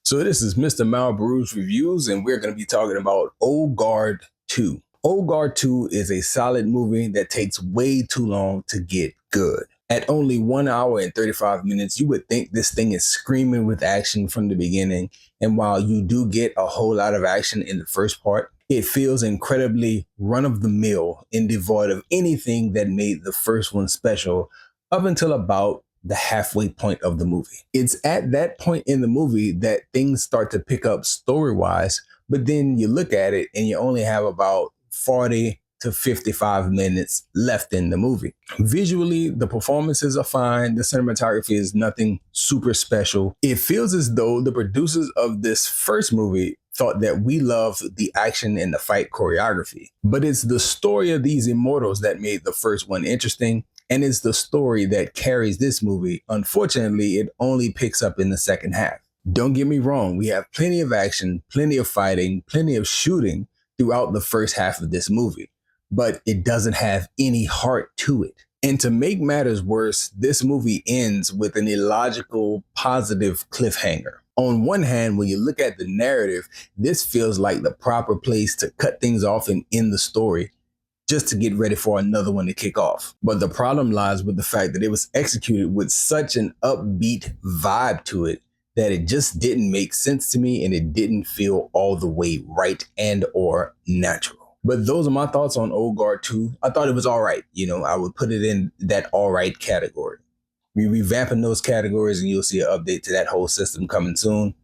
So this is Mr. Malbrue's reviews, and we're going to be talking about Old Guard 2. Old Guard 2 is a solid movie that takes way too long to get good. At only 1 hour and 35 minutes, you would think this thing is screaming with action from the beginning. And while you do get a whole lot of action in the first part, it feels incredibly run-of-the-mill and devoid of anything that made the first one special up until about the halfway point of the movie. It's at that point in the movie that things start to pick up story-wise, but then you look at it and you only have about 40 to 55 minutes left in the movie. Visually, the performances are fine. The cinematography is nothing super special. It feels as though the producers of this first movie thought that we loved the action and the fight choreography. But it's the story of these immortals that made the first one interesting, and it's the story that carries this movie. Unfortunately, it only picks up in the second half. Don't get me wrong, we have plenty of action, plenty of fighting, plenty of shooting throughout the first half of this movie, but it doesn't have any heart to it. And to make matters worse, this movie ends with an illogical, positive cliffhanger. On one hand, when you look at the narrative, this feels like the proper place to cut things off and end the story, just to get ready for another one to kick off. But the problem lies with the fact that it was executed with such an upbeat vibe to it that it just didn't make sense to me, and it didn't feel all the way right and or natural. But those are my thoughts on Old Guard 2. I thought it was all right. I would put it in that all right category. We're revamping those categories, and you'll see an update to that whole system coming soon.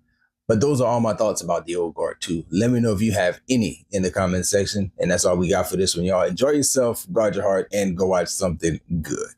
But those are all my thoughts about the Old Guard 2. Let me know if you have any in the comment section. And that's all we got for this one, y'all. Enjoy yourself, guard your heart, and go watch something good.